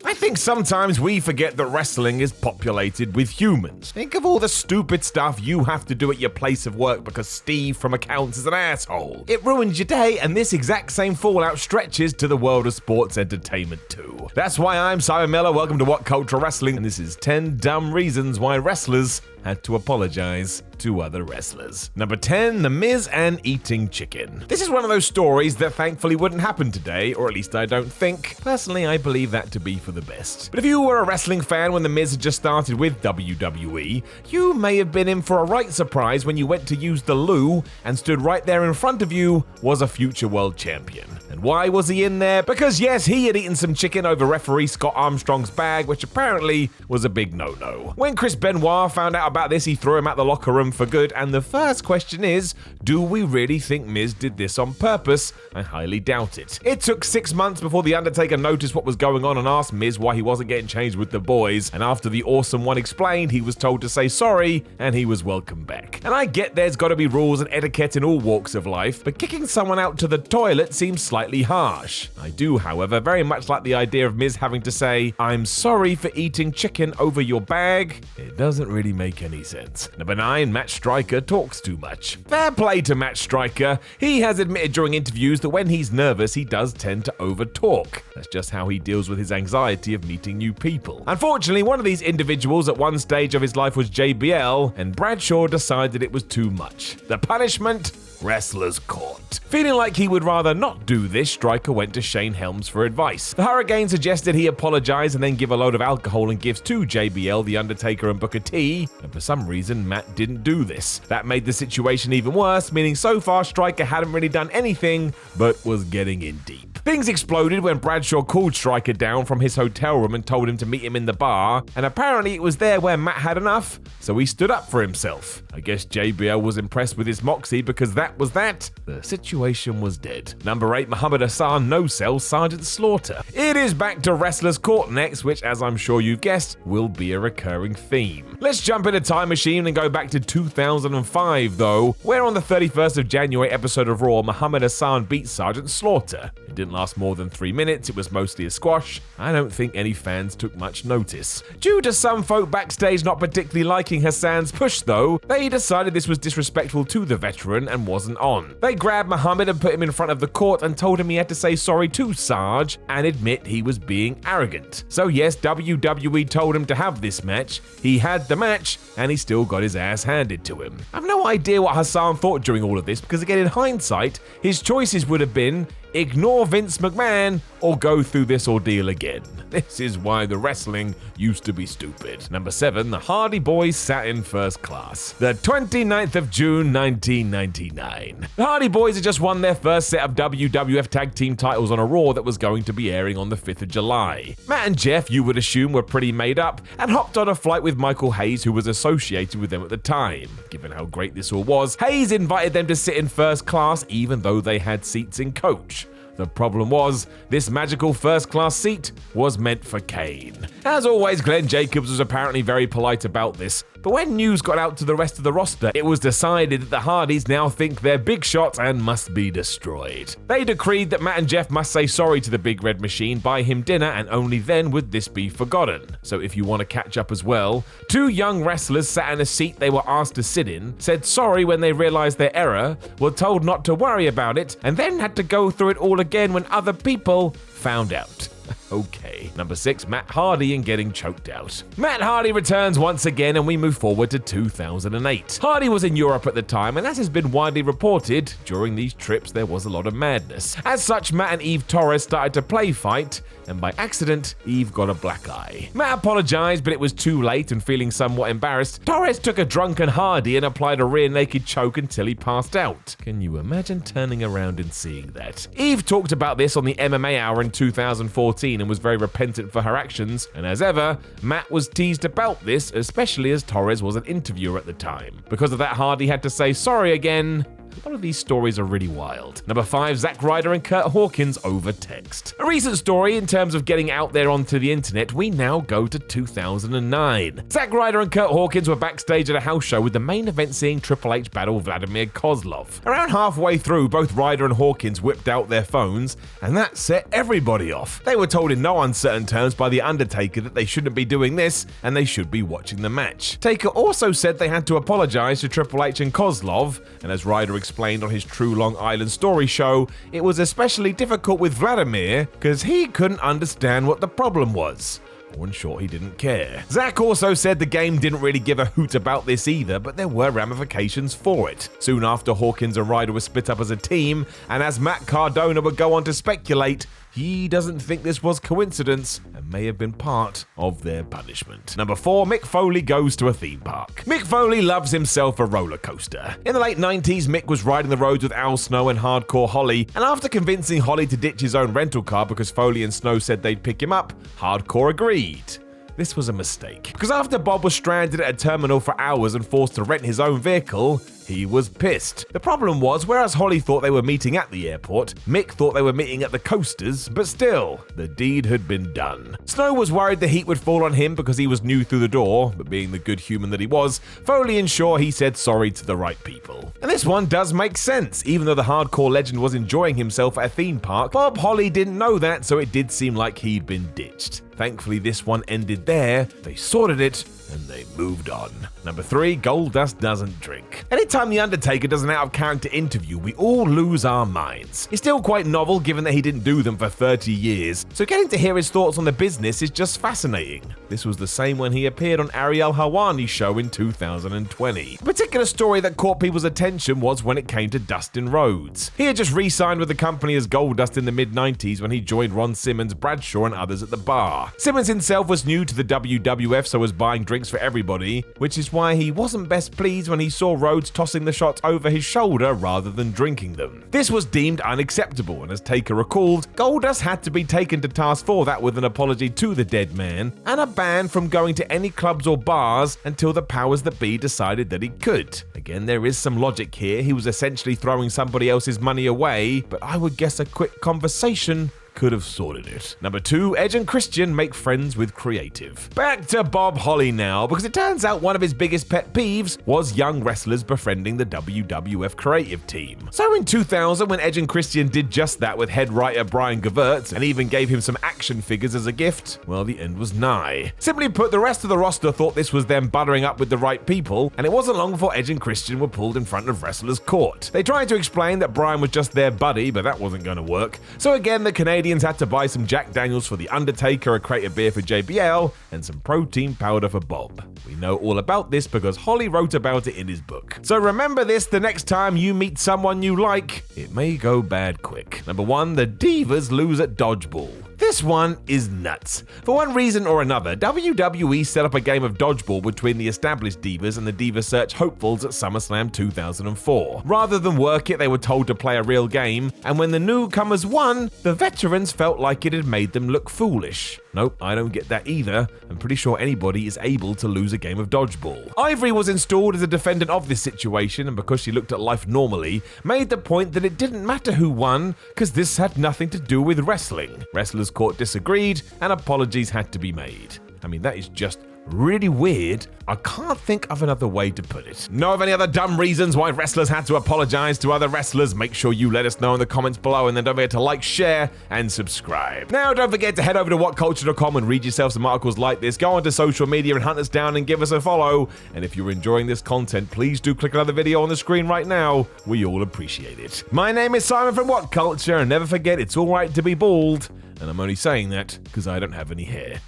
I think sometimes we forget that wrestling is populated with humans. Think of all the stupid stuff you have to do at your place of work because Steve from accounts is an asshole. It ruins your day, and this exact same fallout stretches to the world of sports entertainment too. That's why I'm Simon Miller, welcome to What Culture Wrestling, and this is 10 dumb reasons why wrestlers had to apologize to other wrestlers. Number 10, the Miz and Eating Chicken. This is one of those stories that thankfully wouldn't happen today, or at least I don't think. Personally, I believe that to be for the best. But if you were a wrestling fan when the Miz had just started with WWE, you may have been in for a right surprise when you went to use the loo and stood right there in front of you was a future world champion. And why was he in there? Because yes, he had eaten some chicken over referee Scott Armstrong's bag, which apparently was a big no-no. When Chris Benoit found out about this, he threw him out the locker room for good, and the first question is, do we really think Miz did this on purpose? I highly doubt it. It took 6 months before The Undertaker noticed what was going on and asked Miz why he wasn't getting changed with the boys, and after the Awesome One explained, he was told to say sorry, and he was welcome back. And I get there's gotta be rules and etiquette in all walks of life, but kicking someone out to the toilet seems slightly harsh. I do, however, very much like the idea of Miz having to say, I'm sorry for eating chicken over your bag. It doesn't really make any sense. Number 9, Matt Striker talks too much. Fair play to Matt Striker. He has admitted during interviews that when he's nervous, he does tend to over-talk. That's just how he deals with his anxiety of meeting new people. Unfortunately, one of these individuals at one stage of his life was JBL, and Bradshaw decided it was too much. The punishment? Wrestlers caught. Feeling like he would rather not do this, Striker went to Shane Helms for advice. The Hurricane suggested he apologize and then give a load of alcohol and gifts to JBL, The Undertaker, and Booker T, and for some reason, Matt didn't do this. That made the situation even worse, meaning so far Striker hadn't really done anything, but was getting in deep. Things exploded when Bradshaw called Striker down from his hotel room and told him to meet him in the bar, and apparently it was there where Matt had enough, so he stood up for himself. I guess JBL was impressed with his moxie because that was that. The situation was dead. Number 8, Muhammad Hassan no Cell Sgt Slaughter. It is back to Wrestlers Court next, which, as I'm sure you've guessed, will be a recurring theme. Let's jump in a time machine and go back to 2005, though, where on the 31st of January episode of Raw, Muhammad Hassan beat Sgt Slaughter. It didn't last more than 3 minutes, it was mostly a squash. I don't think any fans took much notice. Due to some folk backstage not particularly liking Hassan's push, though, they decided this was disrespectful to the veteran and wasn't on. They grabbed Muhammad and put him in front of the court and told him he had to say sorry to Sarge and admit he was being arrogant. So yes, WWE told him to have this match. He had the match, and he still got his ass handed to him. I've no idea what Hassan thought during all of this, because again, in hindsight, his choices would have been ignore Vince McMahon or go through this ordeal again. This is why the wrestling used to be stupid. Number 7, the Hardy Boys sat in first class. The 29th of June, 1999. The Hardy Boys had just won their first set of WWF Tag Team titles on a Raw that was going to be airing on the 5th of July. Matt and Jeff, you would assume, were pretty made up and hopped on a flight with Michael Hayes, who was associated with them at the time. Given how great this all was, Hayes invited them to sit in first class even though they had seats in coach. The problem was, this magical first-class seat was meant for Kane. As always, Glenn Jacobs was apparently very polite about this, but when news got out to the rest of the roster, it was decided that the Hardys now think they're big shots and must be destroyed. They decreed that Matt and Jeff must say sorry to the Big Red Machine, buy him dinner, and only then would this be forgotten. So if you want to catch up as well, 2 young wrestlers sat in a seat they were asked to sit in, said sorry when they realized their error, were told not to worry about it, and then had to go through it all again when other people found out. Okay. Number 6, Matt Hardy and getting choked out. Matt Hardy returns once again, and we move forward to 2008. Hardy was in Europe at the time, and as has been widely reported, during these trips there was a lot of madness. As such, Matt and Eve Torres started to play fight, and by accident, Eve got a black eye. Matt apologized, but it was too late, and feeling somewhat embarrassed, Torres took a drunken Hardy and applied a rear naked choke until he passed out. Can you imagine turning around and seeing that? Eve talked about this on the MMA Hour in 2014 and was very repentant for her actions, and as ever, Matt was teased about this, especially as Torres was an interviewer at the time. Because of that, Hardy had to say sorry again, A lot of these stories are really wild. Number 5, Zack, Ryder and Curt Hawkins over text. A recent story in terms of getting out there onto the internet, we now go to 2009. Zack, Ryder and Curt Hawkins were backstage at a house show with the main event seeing Triple H battle Vladimir Kozlov. Around halfway through, both Ryder and Hawkins whipped out their phones, and that set everybody off. They were told in no uncertain terms by The Undertaker that they shouldn't be doing this, and they should be watching the match. Taker also said they had to apologize to Triple H and Kozlov, and as Ryder explained on his True Long Island Story show, it was especially difficult with Vladimir because he couldn't understand what the problem was. Or in short, he didn't care. Zack also said the game didn't really give a hoot about this either, but there were ramifications for it. Soon after, Hawkins and Ryder were split up as a team, and as Matt Cardona would go on to speculate, he doesn't think this was coincidence and may have been part of their punishment. Number 4, Mick Foley goes to a theme park. Mick Foley loves himself a roller coaster. In the late 90s, Mick was riding the roads with Al Snow and Hardcore Holly, and after convincing Holly to ditch his own rental car because Foley and Snow said they'd pick him up, Hardcore agreed. This was a mistake, because after Bob was stranded at a terminal for hours and forced to rent his own vehicle, he was pissed. The problem was, whereas Holly thought they were meeting at the airport, Mick thought they were meeting at the coasters, but still, the deed had been done. Snow was worried the heat would fall on him because he was new through the door, but being the good human that he was, Foley ensured he said sorry to the right people. And this one does make sense. Even though the hardcore legend was enjoying himself at a theme park, Bob Holly didn't know that, so it did seem like he'd been ditched. Thankfully, this one ended there. They sorted it, and they moved on. Number 3, Goldust doesn't drink. Anytime The Undertaker does an out-of-character interview, we all lose our minds. It's still quite novel given that he didn't do them for 30 years, so getting to hear his thoughts on the business is just fascinating. This was the same when he appeared on Ariel Helwani's show in 2020. A particular story that caught people's attention was when it came to Dustin Rhodes. He had just re-signed with the company as Goldust in the mid-90s when he joined Ron Simmons, Bradshaw and others at the bar. Simmons himself was new to the WWF, so was buying drinks for everybody, which is why he wasn't best pleased when he saw Rhodes tossing the shots over his shoulder rather than drinking them. This was deemed unacceptable, and as Taker recalled, Goldust had to be taken to task for that with an apology to the dead man, and a ban from going to any clubs or bars until the powers that be decided that he could. Again, there is some logic here. He was essentially throwing somebody else's money away, but I would guess a quick conversation could have sorted it. Number 2, Edge and Christian make friends with creative. Back to Bob Holly now, because it turns out one of his biggest pet peeves was young wrestlers befriending the WWF creative team. So in 2000, when Edge and Christian did just that with head writer Brian Gewirtz and even gave him some action figures as a gift, well, the end was nigh. Simply put, the rest of the roster thought this was them buttering up with the right people, and it wasn't long before Edge and Christian were pulled in front of wrestlers' court. They tried to explain that Brian was just their buddy, but that wasn't going to work. So again, the Canadians had to buy some Jack Daniels for The Undertaker, a crate of beer for JBL, and some protein powder for Bob. We know all about this because Holly wrote about it in his book. So remember this the next time you meet someone you like. It may go bad quick. Number 1, the Divas lose at Dodgeball. This one is nuts. For one reason or another, WWE set up a game of dodgeball between the established Divas and the Diva Search hopefuls at SummerSlam 2004. Rather than work it, they were told to play a real game, and when the newcomers won, the veterans felt like it had made them look foolish. Nope, I don't get that either. I'm pretty sure anybody is able to lose a game of dodgeball. Ivory was installed as a defendant of this situation, and because she looked at life normally, made the point that it didn't matter who won, because this had nothing to do with wrestling. Wrestlers' court disagreed, and apologies had to be made. I mean, that is just really weird. I can't think of another way to put it. Know of any other dumb reasons why wrestlers had to apologize to other wrestlers? Make sure you let us know in the comments below, and then don't forget to like, share, and subscribe. Now, don't forget to head over to whatculture.com and read yourself some articles like this. Go onto social media and hunt us down and give us a follow. And if you're enjoying this content, please do click another video on the screen right now. We all appreciate it. My name is Simon from What Culture, and never forget, it's alright to be bald. And I'm only saying that because I don't have any hair.